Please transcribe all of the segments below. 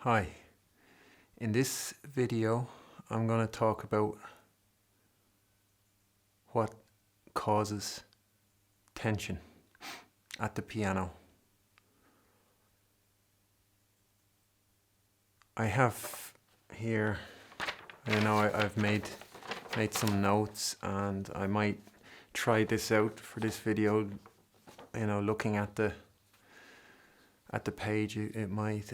Hi, in this video I'm going to talk about what causes tension at the piano. I have here, I've made some notes, and I might try this out for this video. Looking at the page, it might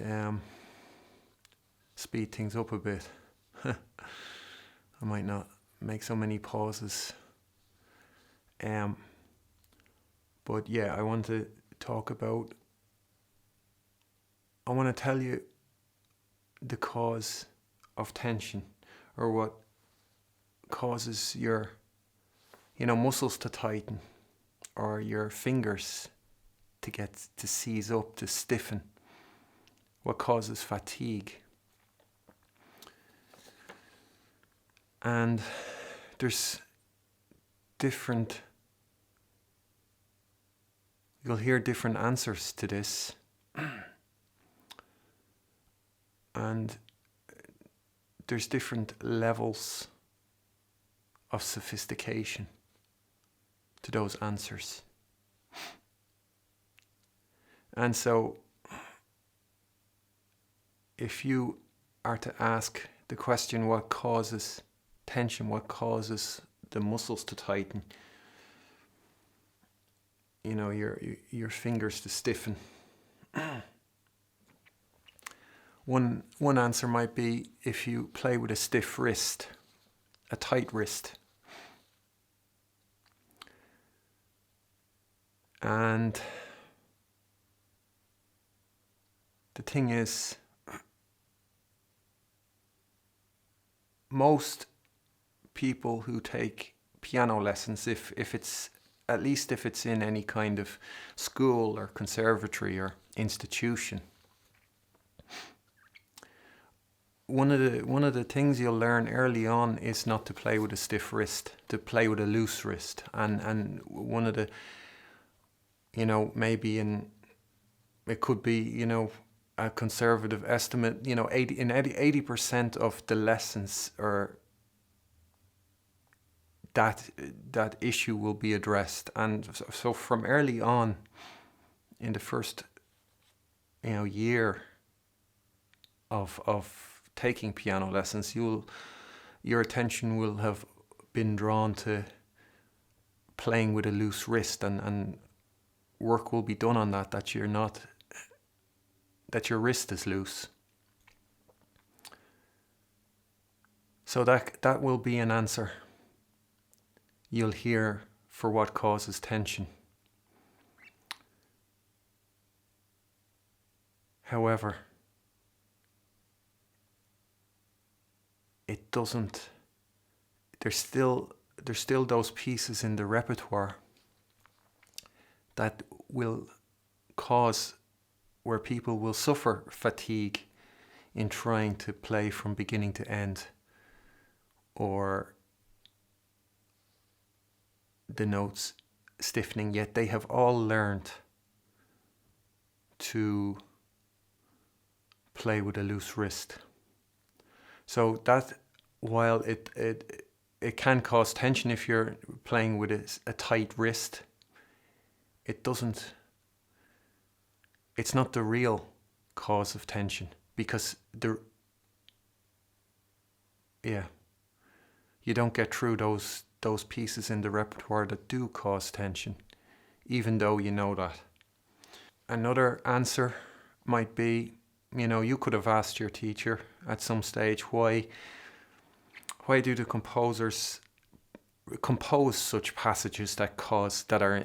speed things up a bit. I might not make so many pauses. But yeah, I want to tell you the cause of tension, or what causes your muscles to tighten, or your fingers to seize up, to stiffen, what causes fatigue. And there's you'll hear different answers to this. And there's different levels of sophistication to those answers. And so, if you are to ask the question, what causes tension, what causes the muscles to tighten, your fingers to stiffen, one answer might be if you play with a stiff wrist, a tight wrist. And the thing is, most people who take piano lessons, if it's in any kind of school or conservatory or institution, one of the things you'll learn early on is not to play with a stiff wrist, to play with a loose wrist. And one of the, maybe it could be, a conservative estimate, 80% of the lessons, or that issue will be addressed. And so from early on, in the first year of taking piano lessons, your attention will have been drawn to playing with a loose wrist, and work will be done on that your wrist is loose. So that will be an answer you'll hear for what causes tension. However, it doesn't. There's still those pieces in the repertoire that will cause, where people will suffer fatigue in trying to play from beginning to end, or the notes stiffening, yet they have all learned to play with a loose wrist. So that, while it can cause tension if you're playing with a tight wrist, it's not the real cause of tension, because you don't get through those pieces in the repertoire that do cause tension, even though you know that. Another answer might be, you could have asked your teacher at some stage, why do the composers compose such passages that are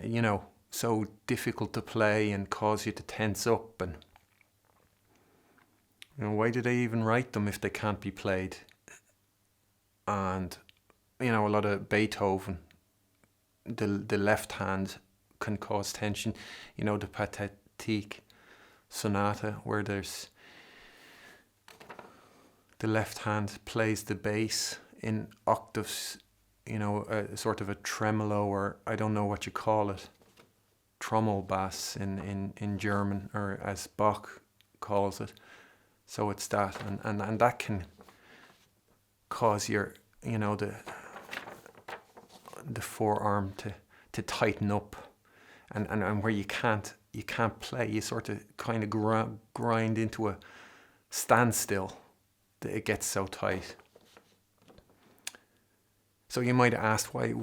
so difficult to play and cause you to tense up, and why do they even write them if they can't be played? And a lot of Beethoven, the left hand can cause tension. The Pathetique sonata, where there's the left hand plays the bass in octaves, a sort of a tremolo, or I don't know what you call it, Trommelbass in German, or as Bach calls it. So it's that, and that can cause your, the forearm to tighten up, and where you can't play, you sort of kind of grind into a standstill. That it gets so tight. So you might ask why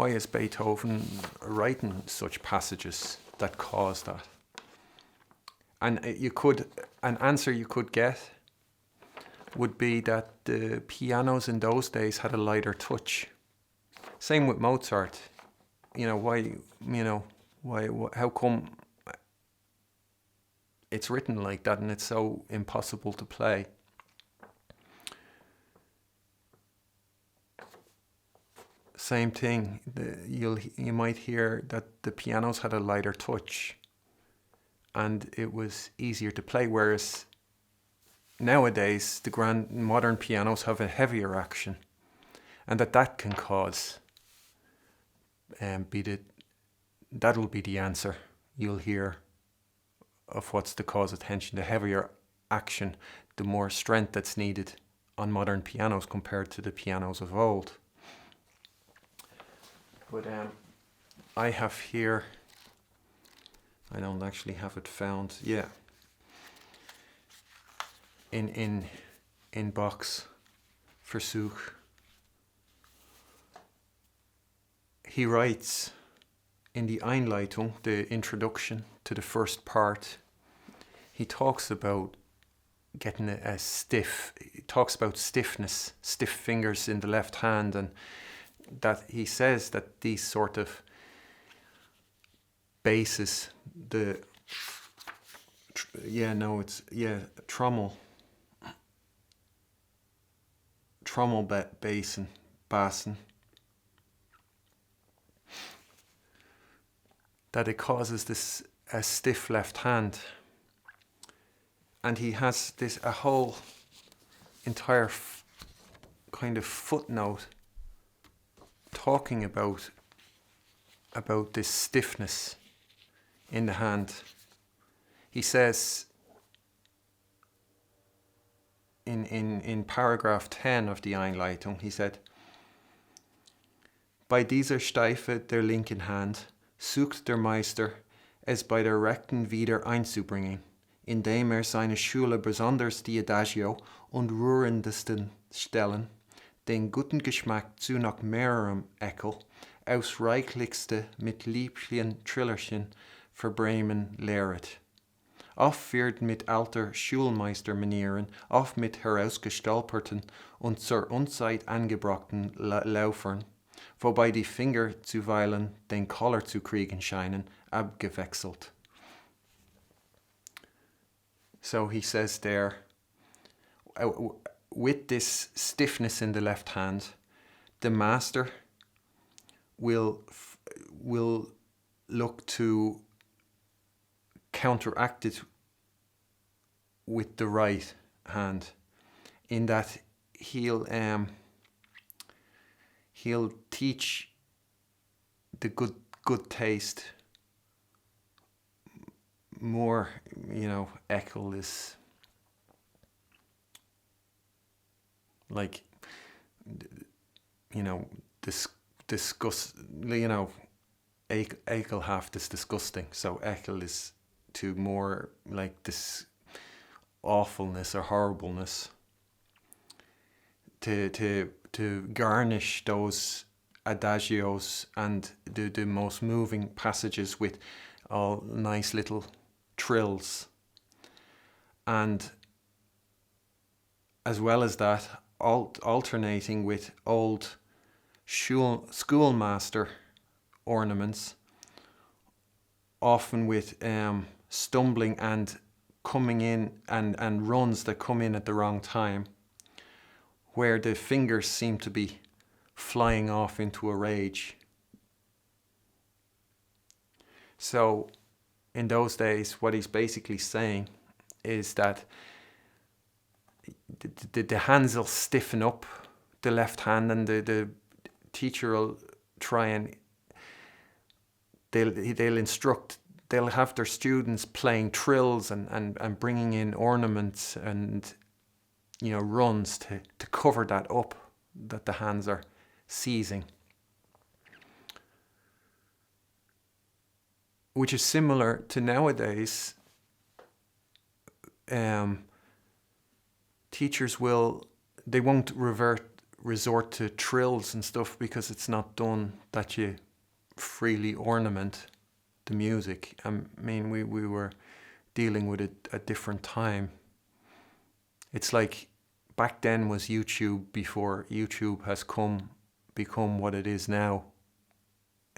is Beethoven writing such passages that cause that? And an answer you could get would be that the pianos in those days had a lighter touch. Same with Mozart. How come it's written like that and it's so impossible to play? Same thing. You might hear that the pianos had a lighter touch and it was easier to play, whereas nowadays the grand modern pianos have a heavier action, and that can cause that'll be the answer you'll hear of what's the cause of tension. The heavier action, the more strength that's needed on modern pianos compared to the pianos of old. But I have here, I don't actually have it found, yeah, in Bach's Versuch. He writes in the Einleitung, the introduction to the first part, he talks about getting a stiff, he talks about stiffness, stiff fingers in the left hand, and that he says that these sort of basses, trommel bassen, that it causes a stiff left hand. And he has a whole entire kind of footnote talking about this stiffness in the hand. He says in paragraph 10 of die Einleitung, he said, bei dieser Steife der linken Hand sucht der Meister, es bei der rechten wieder einzubringen, indem seine Schüler besonders die Adagio und rührendsten Stellen, den guten Geschmack zu noch mehrerem Eckel, aus reichlichste mit lieblichen Trillerchen verbremen lehret. Oft wird mit alter Schulmeistermanieren, oft mit herausgestolperten und zur Unzeit angebrachten Laufern, wobei die Finger zuweilen den Koller zu kriegen scheinen, abgewechselt. So he says there, with this stiffness in the left hand, the master will look to counteract it with the right hand, in that he'll teach the good taste more. Eckel is like, disgust. Ekelhaft is disgusting. So Eckel is to more like this awfulness or horribleness. To garnish those adagios and the most moving passages with all nice little trills. And as well as that, alternating with old schoolmaster ornaments, often with stumbling and coming in and runs that come in at the wrong time, where the fingers seem to be flying off into a rage. So in those days, what he's basically saying is that the hands will stiffen up, the left hand, and the teacher will try and they'll instruct they'll have their students playing trills and bringing in ornaments and, runs to cover that up, that the hands are seizing. Which is similar to nowadays. Teachers they won't resort to trills and stuff because it's not done that you freely ornament the music. I mean, we were dealing with it at a different time. It's like back then was YouTube before YouTube has become what it is now.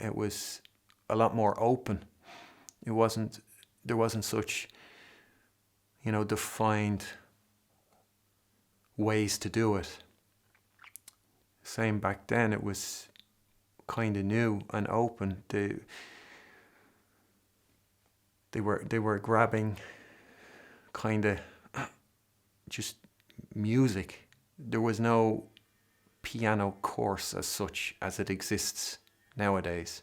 It was a lot more open. There wasn't such, defined ways to do it. Same back then, it was kind of new and open. They were grabbing kind of just music. There was no piano course as such as it exists nowadays.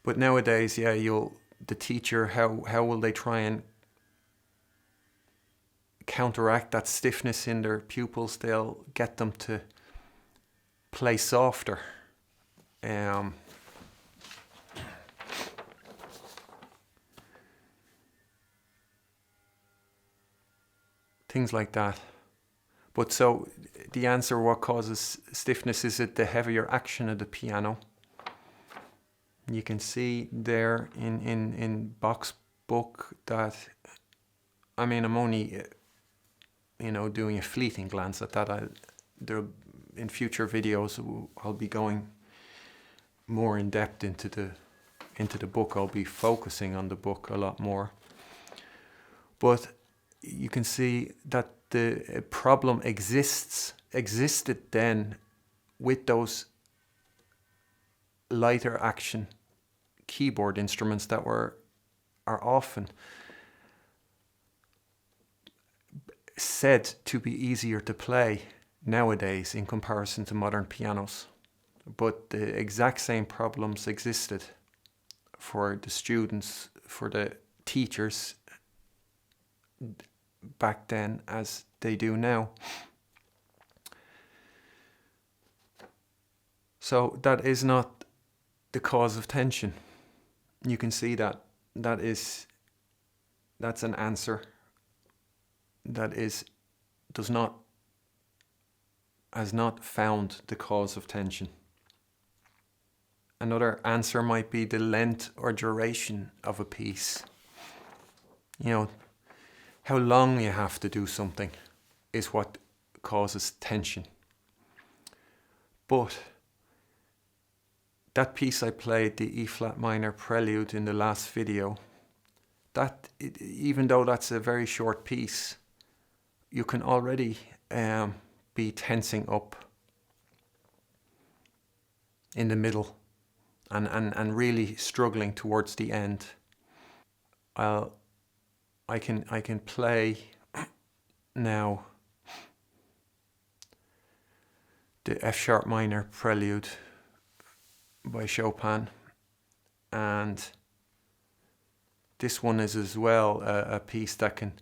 But nowadays, the teacher, how will they try and counteract that stiffness in their pupils? They'll get them to play softer. Things like that. But so the answer, what causes stiffness, is it the heavier action of the piano? You can see there in Bach's book that, I mean, I'm only, doing a fleeting glance at that. In future videos, I'll be going more in depth into the book. I'll be focusing on the book a lot more. But you can see that the problem existed then with those lighter action keyboard instruments that are often said to be easier to play nowadays in comparison to modern pianos. But the exact same problems existed for the students, for the teachers back then as they do now. So that is not the cause of tension. You can see that's an answer that has not found the cause of tension. Another answer might be the length or duration of a piece. How long you have to do something is what causes tension. But that piece I played, the E-flat minor prelude in the last video, even though that's a very short piece, you can already be tensing up in the middle and really struggling towards the end. I can play now the F-sharp minor prelude by Chopin, and this one is as well a piece that can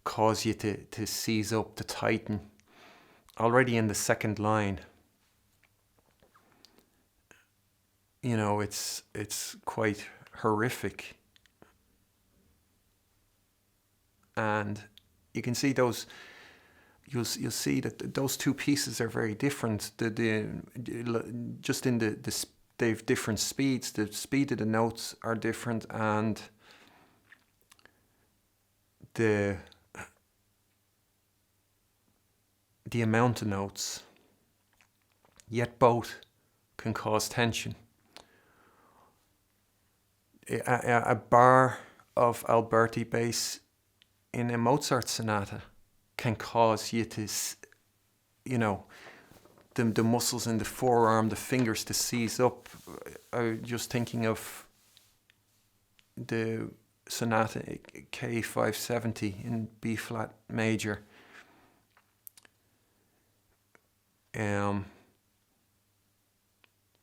cause you to seize up, to tighten already in the second line. It's quite horrific. And you can see you'll see that those two pieces are very different. Just in they've different speeds. The speed of the notes are different, and the amount of notes. Yet both can cause tension. A bar of Alberti bass in a Mozart sonata can cause you to, the muscles in the forearm, the fingers to seize up. I'm just thinking of the sonata K570 in B flat major.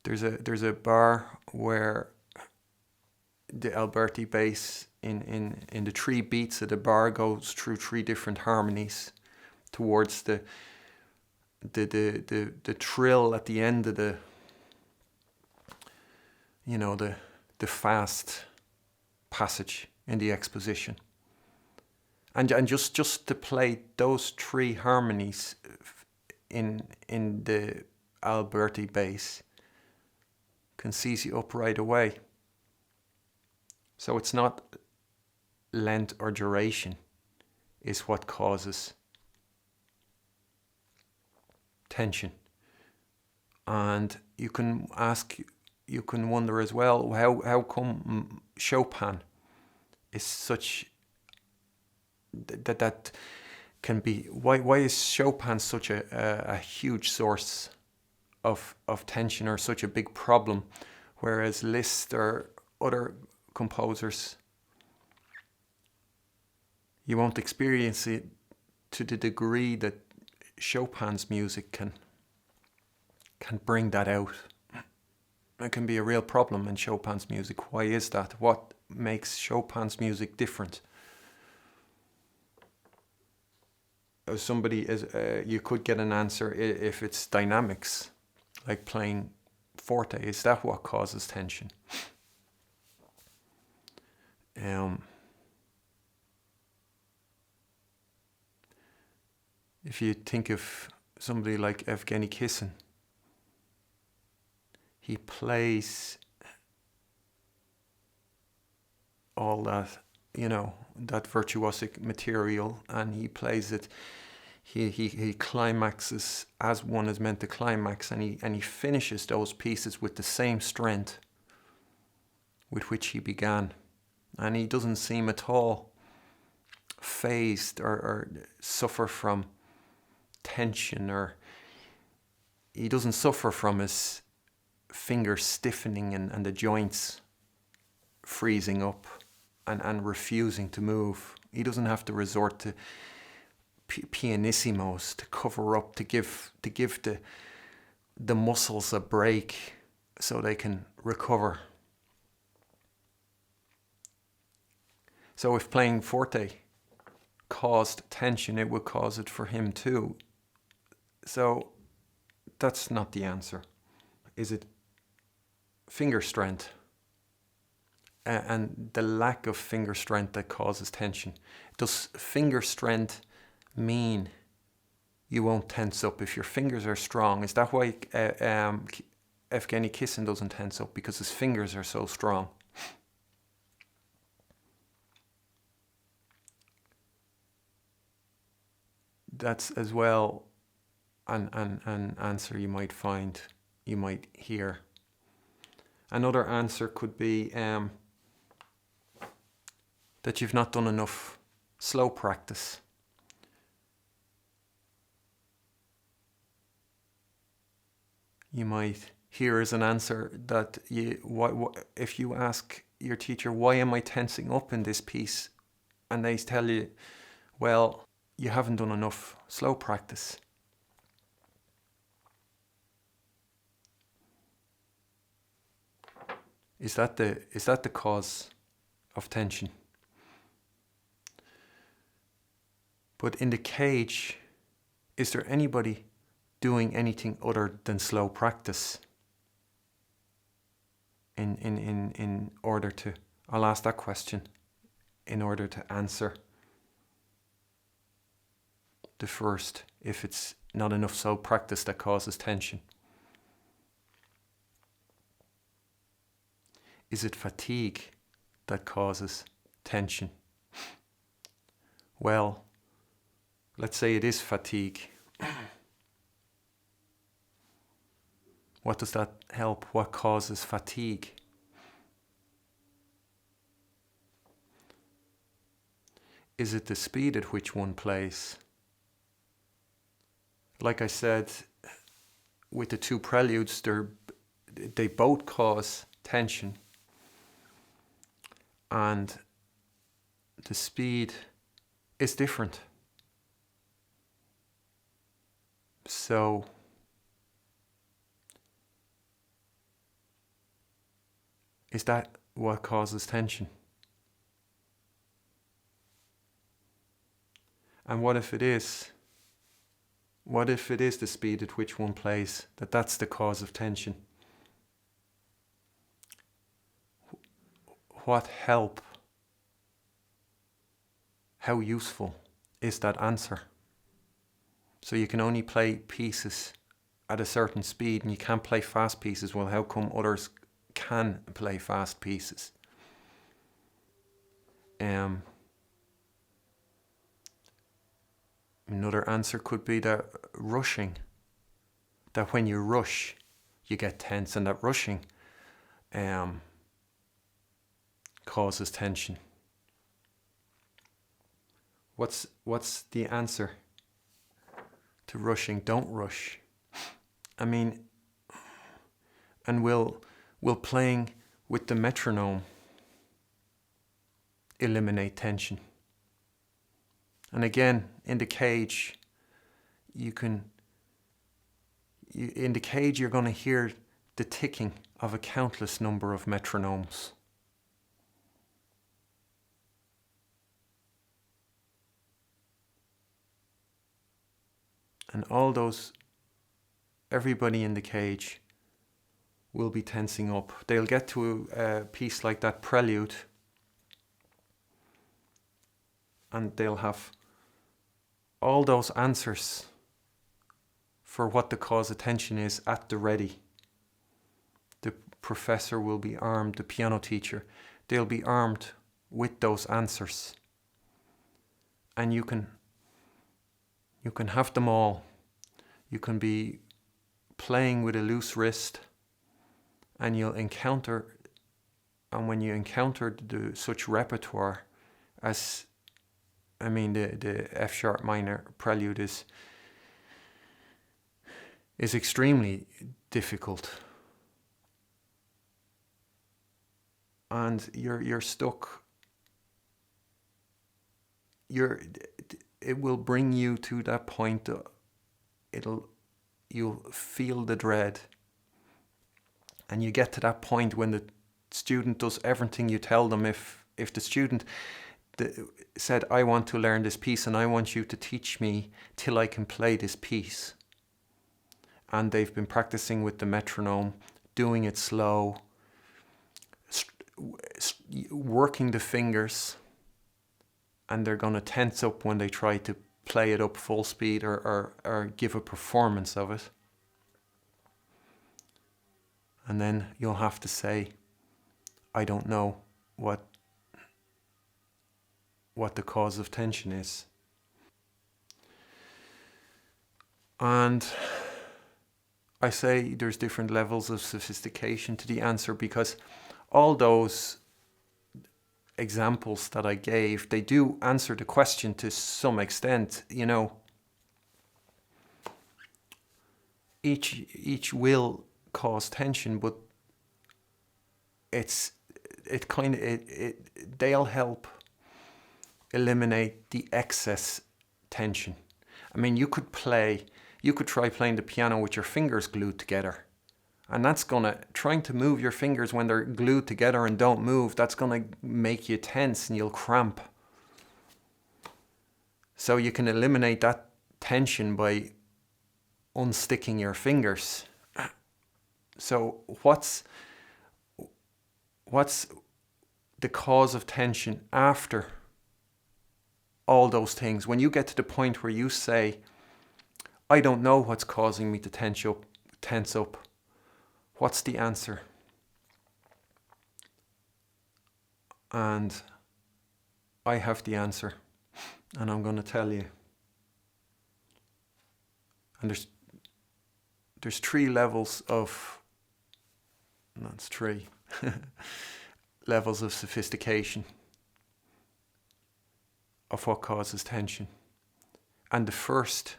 There's a bar where the Alberti bass in the 3 beats of the bar goes through 3 different harmonies towards the trill at the end of the, you know, the fast passage in the exposition. And just to play those 3 harmonies in the Alberti bass can seize you up right away. So it's not length or duration is what causes tension. And you can wonder as well, how come Chopin is such that can be, why is Chopin such a huge source of tension, or such a big problem, whereas Liszt or other composers, you won't experience it to the degree that Chopin's music can bring that out. It can be a real problem in Chopin's music. Why is that? What makes Chopin's music different? You could get an answer if it's dynamics, like playing forte. Is that what causes tension? If you think of somebody like Evgeny Kissin, he plays all that, that virtuosic material, and he plays it. He climaxes as one is meant to climax, and he finishes those pieces with the same strength with which he began, and he doesn't seem at all phased or suffer from tension, or he doesn't suffer from his fingers stiffening and the joints freezing up and refusing to move. He doesn't have to resort to pianissimos to cover up, to give the muscles a break so they can recover. So if playing forte caused tension, it would cause it for him too. So that's not the answer. Is it finger strength and the lack of finger strength that causes tension? Does finger strength mean you won't tense up if your fingers are strong? Is that why Evgeny Kissin doesn't tense up? Because his fingers are so strong. That's as well an answer you might hear. Another answer could be that you've not done enough slow practice. You might hear as an answer that if you ask your teacher, why am I tensing up in this piece? And they tell you, well, you haven't done enough slow practice. Is that the cause of tension? But in the cage, is there anybody doing anything other than slow practice? In order to, I'll ask that question in order to answer the first, if it's not enough slow practice that causes tension. Is it fatigue that causes tension? Well, let's say it is fatigue. What does that help? What causes fatigue? Is it the speed at which one plays? Like I said, with the 2 preludes, they both cause tension. And the speed is different. So is that what causes tension? And what if it is? What if it is the speed at which one plays, that's the cause of tension? What help, how useful is that answer? So you can only play pieces at a certain speed and you can't play fast pieces. Well, how come others can play fast pieces? Another answer could be that rushing. That when you rush, you get tense, and that rushing causes tension. What's the answer to rushing? Don't rush. I mean, and will playing with the metronome eliminate tension? And again, in the cage, in the cage you're going to hear the ticking of a countless number of metronomes. And everybody in the cage will be tensing up. They'll get to a piece like that Prelude, and they'll have all those answers for what the cause of tension is at the ready. The professor will be armed, the piano teacher, they'll be armed with those answers. And you can have them all. You can be playing with a loose wrist, and when you encounter such repertoire as, the F-sharp minor Prelude is extremely difficult, and you're stuck. It will bring you to that point. You'll feel the dread, and you get to that point when the student does everything you tell them. If the student said, I want to learn this piece and I want you to teach me till I can play this piece, and they've been practicing with the metronome, doing it slow, working the fingers, and they're going to tense up when they try to play it up full speed or give a performance of it. And then you'll have to say, I don't know what the cause of tension is. And I say there's different levels of sophistication to the answer, because all those examples that I gave, they do answer the question to some extent. Each will cause tension, but they'll help eliminate the excess tension. You could try playing the piano with your fingers glued together, and that's trying to move your fingers when they're glued together and don't move, that's gonna make you tense and you'll cramp. So you can eliminate that tension by unsticking your fingers. So what's the cause of tension after all those things? When you get to the point where you say, I don't know what's causing me to tense up, what's the answer? And I have the answer, and I'm going to tell you. And there's three levels of, that's three levels of sophistication of what causes tension. And the first,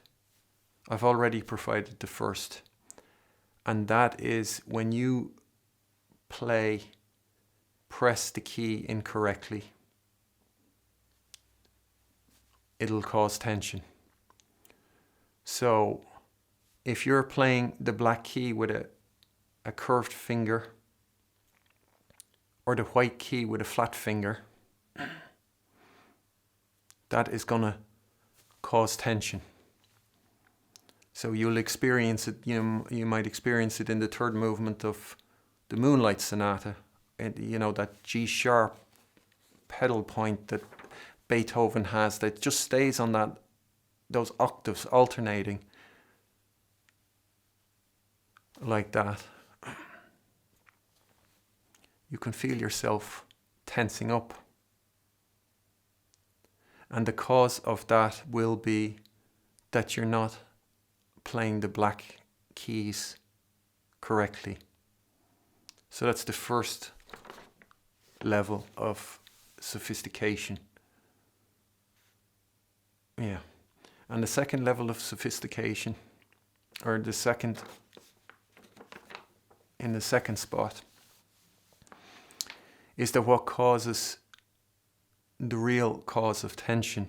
I've already provided the first, and that is when you press the key incorrectly, it'll cause tension. So if you're playing the black key with a curved finger, or the white key with a flat finger, that is going to cause tension. So you'll experience it, you might experience it in the third movement of the Moonlight Sonata, and that G sharp pedal point that Beethoven has that just stays on those octaves alternating like that. You can feel yourself tensing up. And the cause of that will be that you're not playing the black keys correctly. So that's the first level of sophistication. Yeah. And the second level of sophistication, or in the second spot, is that what causes the real cause of tension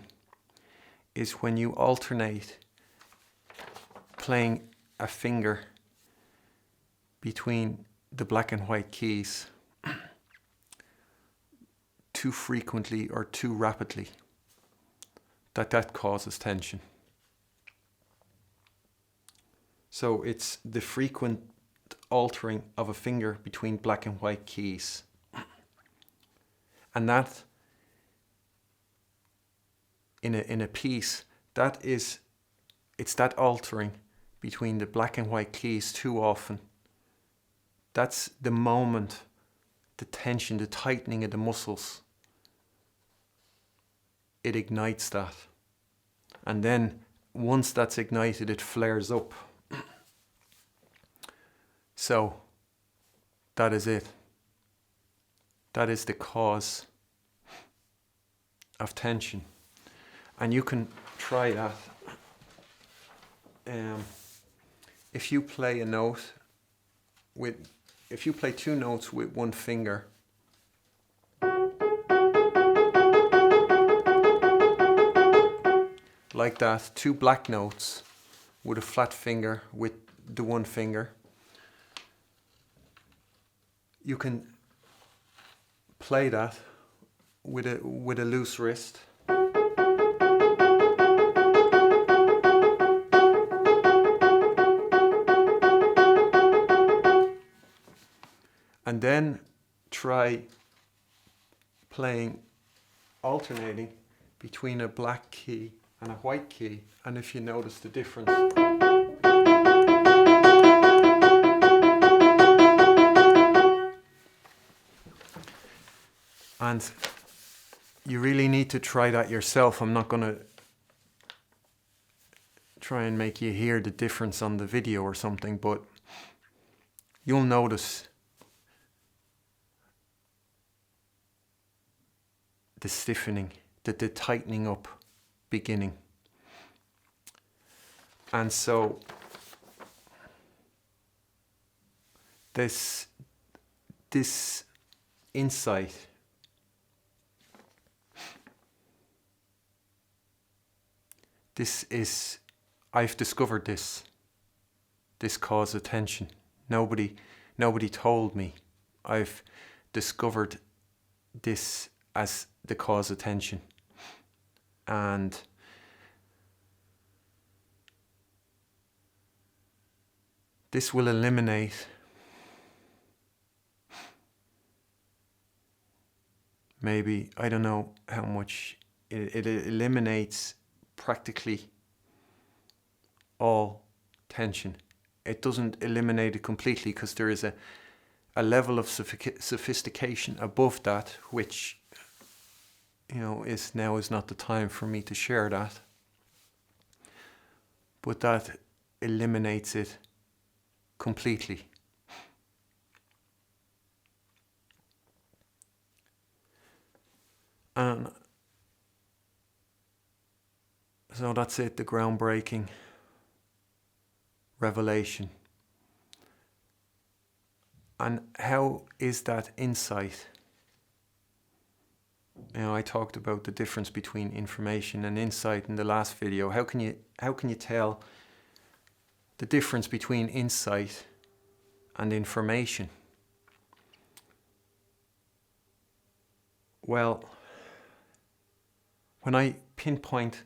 is when you alternate playing a finger between the black and white keys too frequently or too rapidly. That causes tension. So it's the frequent altering of a finger between black and white keys. And that, in a piece, it's that altering between the black and white keys too often. That's the moment, the tension, the tightening of the muscles. It ignites that. And then once that's ignited, it flares up. So that is it. That is the cause of tension. And you can try that. If you play a note if you play two notes with one finger, like that, two black notes with a flat finger with the one finger, you can play that with a loose wrist. And then try alternating between a black key and a white key, and if you notice the difference. And you really need to try that yourself. I'm not going to try and make you hear the difference on the video or something, but you'll notice the stiffening, the tightening up beginning. And so this insight I've discovered this cause of tension. Nobody told me. I've discovered this as the cause of tension. And this will eliminate maybe, I don't know how much, it eliminates practically all tension. It doesn't eliminate it completely because there is a level of sophistication above that, which is not the time for me to share that. But that eliminates it completely. And so that's it, the groundbreaking revelation. And how is that insight? I talked about the difference between information and insight in the last video. How can you tell the difference between insight and information? Well, when I pinpoint,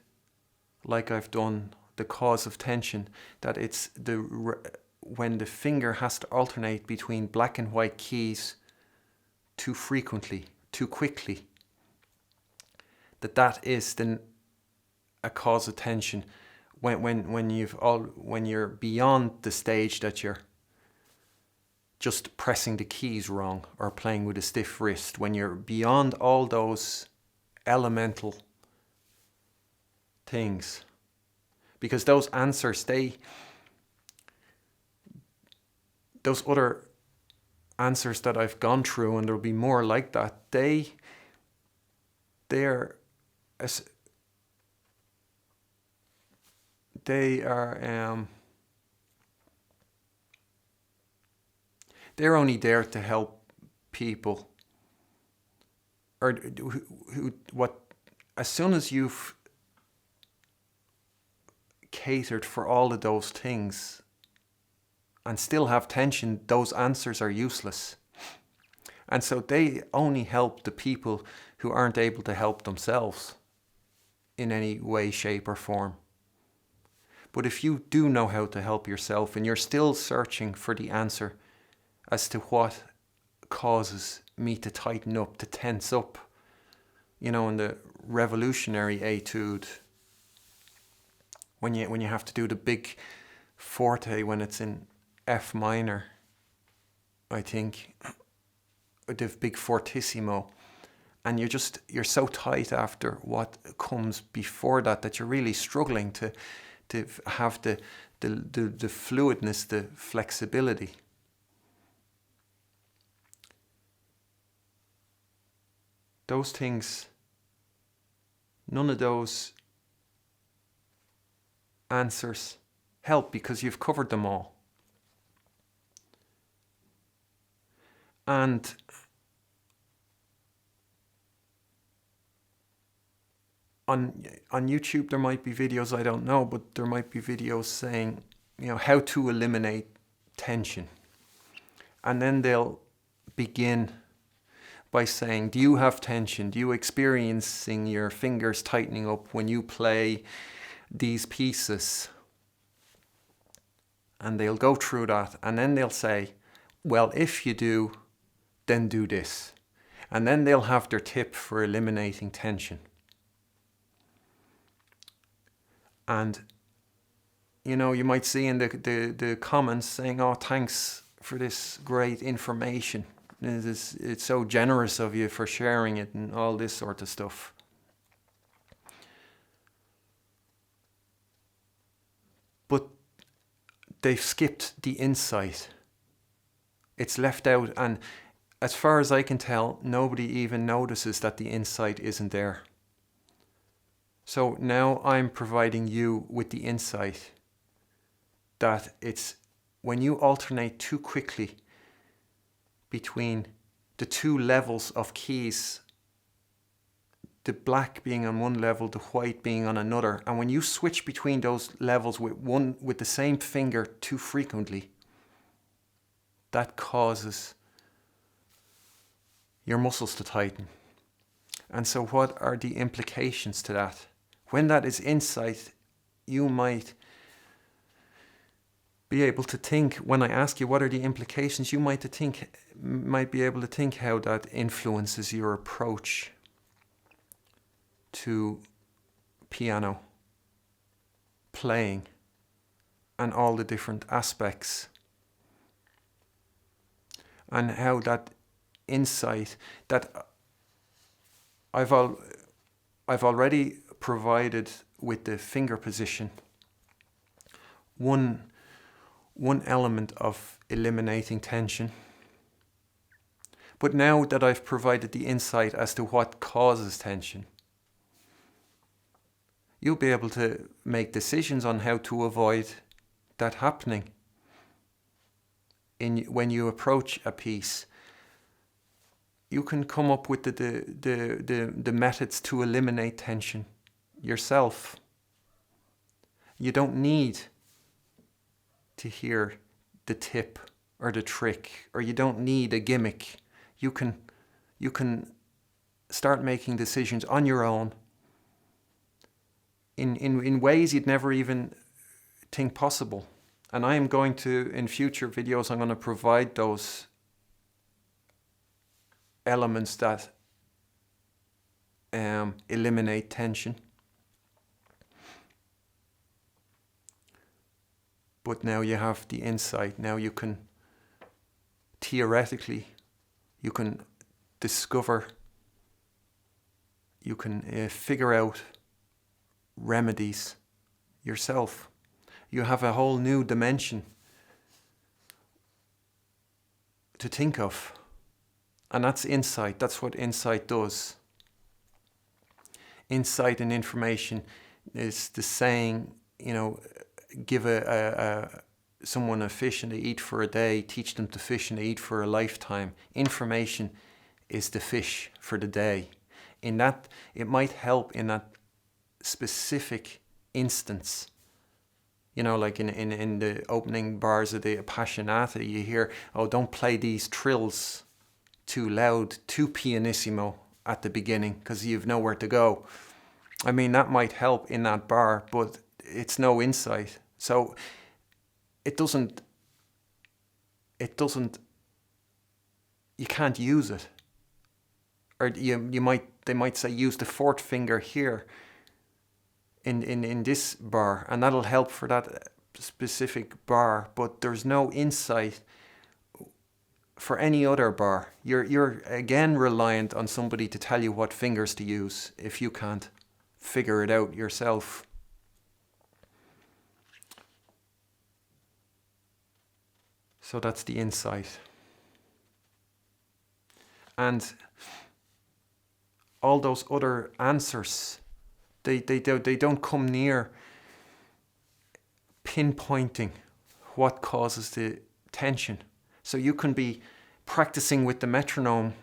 like I've done, the cause of tension, that it's when the finger has to alternate between black and white keys too frequently, too quickly, that is then a cause of tension. When you're beyond the stage that you're just pressing the keys wrong or playing with a stiff wrist, when you're beyond all those elemental things, because those answers, those other answers that I've gone through, and there'll be more like that, they're only there to help people, or what, as soon as you've catered for all of those things and still have tension, those answers are useless. And so they only help the people who aren't able to help themselves in any way, shape, or form. But if you do know how to help yourself and you're still searching for the answer as to what causes me to tighten up, to tense up, in the revolutionary etude, when you have to do the big forte when it's in F minor, I think, the big fortissimo, and you're so tight after what comes before that you're really struggling to have the fluidness, the flexibility. Those things, none of those answers help because you've covered them all. And on YouTube there might be videos, I don't know, but there might be videos saying, how to eliminate tension. And then they'll begin by saying, do you have tension? Do you experiencing your fingers tightening up when you play these pieces? And they'll go through that, and then they'll say, well, if you do, then do this. And then they'll have their tip for eliminating tension. And you might see in the comments saying, oh, thanks for this great information. It's so generous of you for sharing it and all this sort of stuff. But they've skipped the insight. It's left out, and as far as I can tell, nobody even notices that the insight isn't there. So now I'm providing you with the insight that it's when you alternate too quickly between the two levels of keys, the black being on one level, the white being on another, and when you switch between those levels with the same finger too frequently, that causes your muscles to tighten. And so what are the implications to that? When that is insight, you might be able to think, when I ask you what are the implications, you might be able to think how that influences your approach to piano playing and all the different aspects, and how that insight that I've already provided with the finger position, one element of eliminating tension. But now that I've provided the insight as to what causes tension, you'll be able to make decisions on how to avoid that happening when you approach a piece. You can come up with the methods to eliminate tension yourself. You don't need to hear the tip or the trick, or you don't need a gimmick. You can start making decisions on your own in ways you'd never even think possible. And I am going to, in future videos, I'm going to provide those elements that eliminate tension. But now you have the insight. Now you can, theoretically, you can discover, you can figure out remedies yourself. You have a whole new dimension to think of. And that's insight. That's what insight does. Insight and information is the saying, give someone a fish and they eat for a day, teach them to fish and they eat for a lifetime. Information is the fish for the day. In that, it might help in that specific instance. Like in the opening bars of the Appassionata, you hear, oh, don't play these trills too loud, too pianissimo at the beginning, because you've nowhere to go. I mean, that might help in that bar, but it's no insight. So it doesn't, you can't use it. Or they might say, use the fourth finger here in this bar, and that'll help for that specific bar, but there's no insight for any other bar. You're again reliant on somebody to tell you what fingers to use if you can't figure it out yourself. So that's the insight. And all those other answers, they don't come near pinpointing what causes the tension. So you can be practicing with the metronome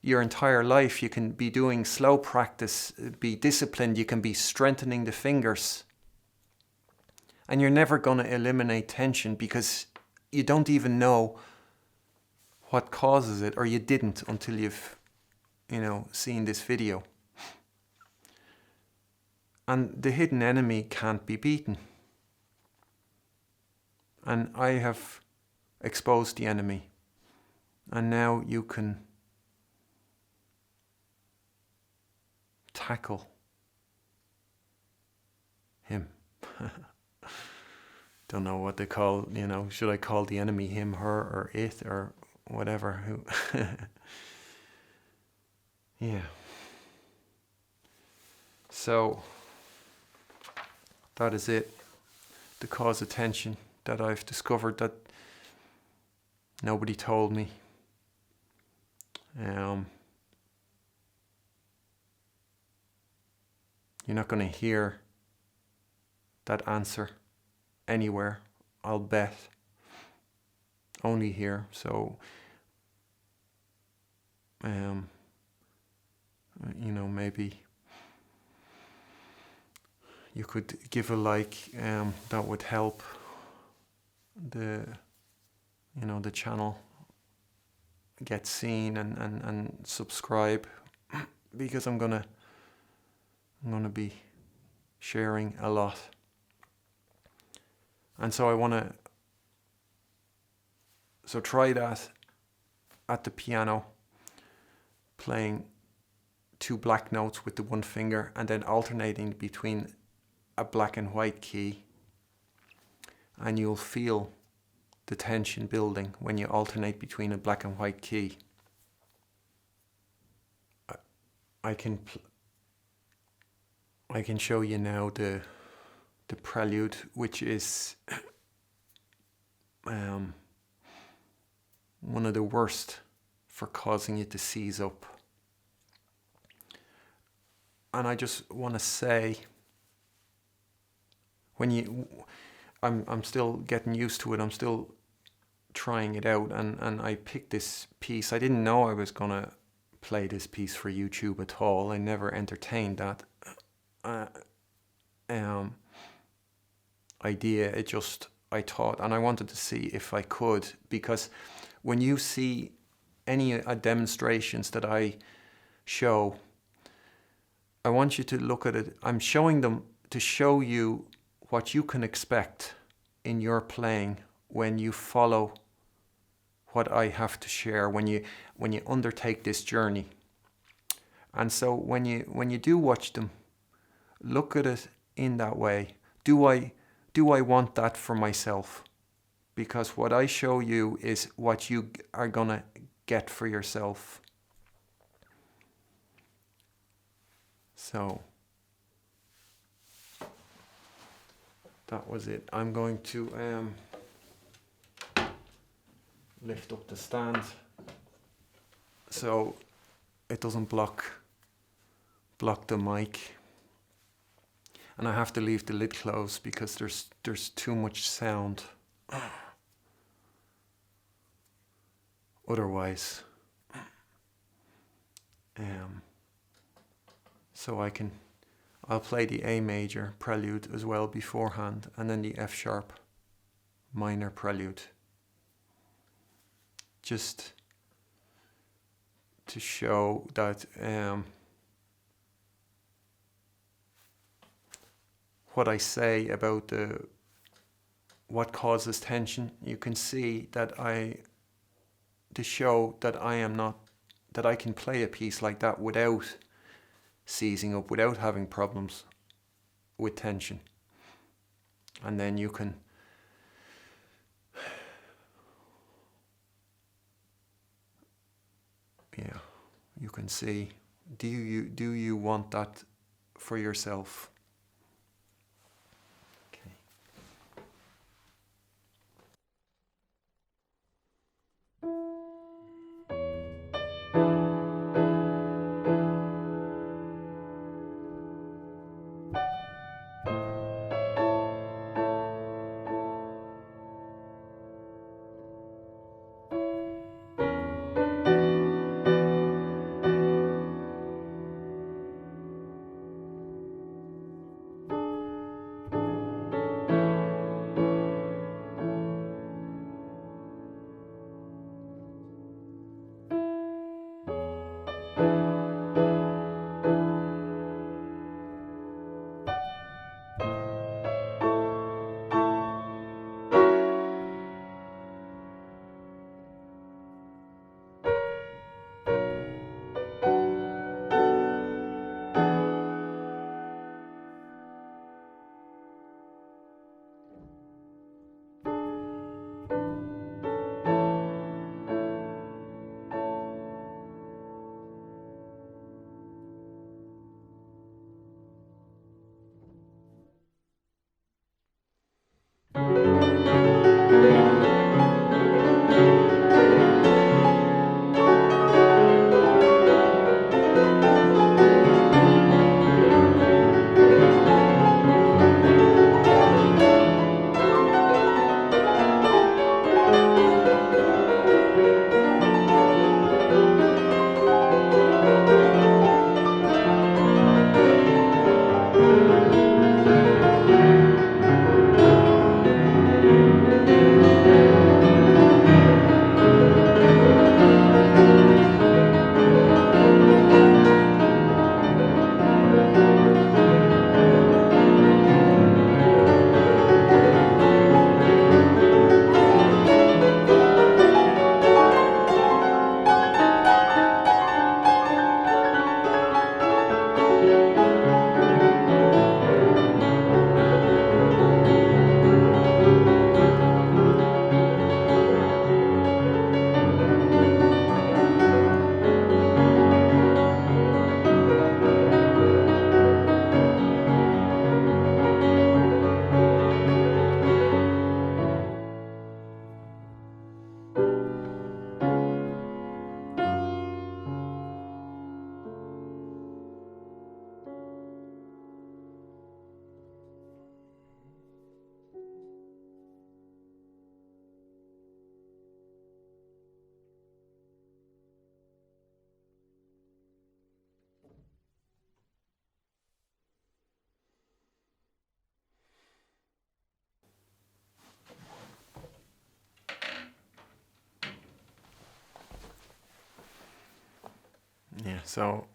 your entire life. You can be doing slow practice, be disciplined. You can be strengthening the fingers. And you're never going to eliminate tension because you don't even know what causes it, or you didn't until you've, seen this video. And the hidden enemy can't be beaten. And I have exposed the enemy. And now you can tackle him. Don't know what they call, should I call the enemy him, her, or it, or whatever. Yeah. So that is it. The cause of tension that I've discovered that nobody told me. You're not going to hear that answer anywhere, I'll bet. Only here. So, maybe you could give a like. That would help the channel get seen, and subscribe, because I'm gonna be sharing a lot. And so so try that at the piano, playing 2 black notes with the one finger and then alternating between a black and white key, and you'll feel the tension building when you alternate between a black and white key. I can show you now the Prelude, which is one of the worst for causing you to seize up. And I just want to say, I'm still getting used to it. I'm still trying it out, and I picked this piece. I didn't know I was gonna play this piece for YouTube at all. I never entertained that idea. I thought, and I wanted to see if I could, because when you see any demonstrations that I show, I want you to look at it. I'm showing them to show you what you can expect in your playing when you follow what I have to share, when you undertake this journey. And so when you do watch them, look at it in that way. Do I want that for myself? Because what I show you is what you are gonna get for yourself. So that was it. I'm going to lift up the stand so it doesn't block the mic, and I have to leave the lid closed because there's too much sound otherwise. So I'll play the A major prelude as well beforehand, and then the F sharp minor prelude, just to show that what I say about what causes tension, you can see that to show that that I can play a piece like that without seizing up, without having problems with tension. And then you can you can see, do you want that for yourself? Okay. So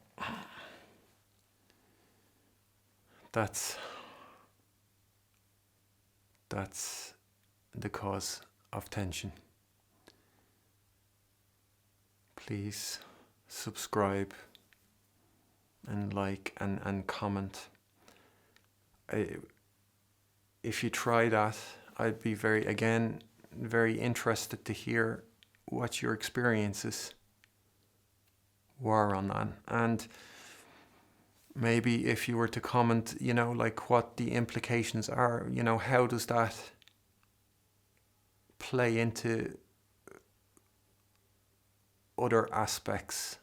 that's the cause of tension. Please subscribe and like and comment. If you try that, I'd be very interested to hear what your experiences were on that. And maybe if you were to comment, like what the implications are, how does that play into other aspects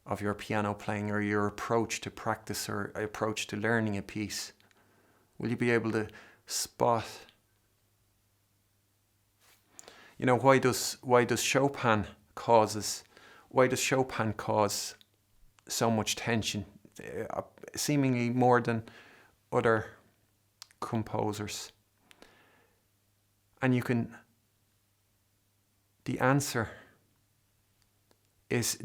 of your piano playing, or your approach to practice, or approach to learning a piece? Will you be able to spot, why does Chopin cause so much tension, seemingly more than other composers? And the answer is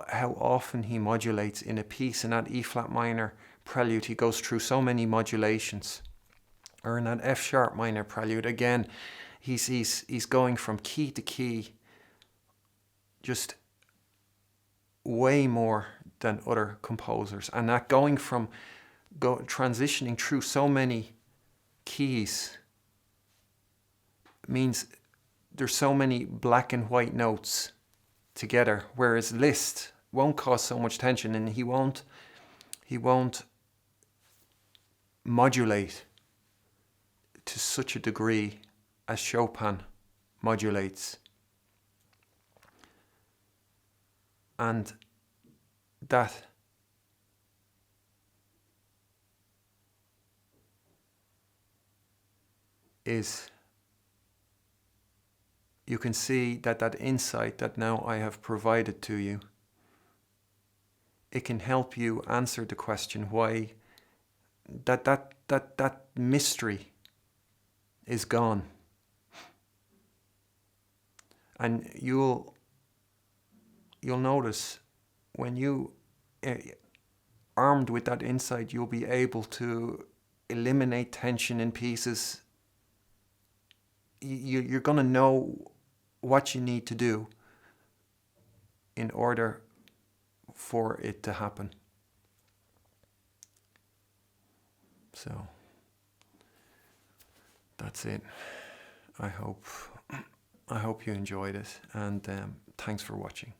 how often he modulates in a piece. In that E flat minor prelude, he goes through so many modulations. Or in that F sharp minor prelude, again, he's going from key to key, just way more than other composers. And that transitioning through so many keys means there's so many black and white notes together, whereas Liszt won't cause so much tension, and he won't modulate to such a degree as Chopin modulates. And that is, you can see that insight that now I have provided to you, it can help you answer the question why that mystery is gone. And you'll notice when you armed with that insight, you'll be able to eliminate tension in pieces. You're going to know what you need to do in order for it to happen. So that's it. I hope you enjoyed it, and thanks for watching.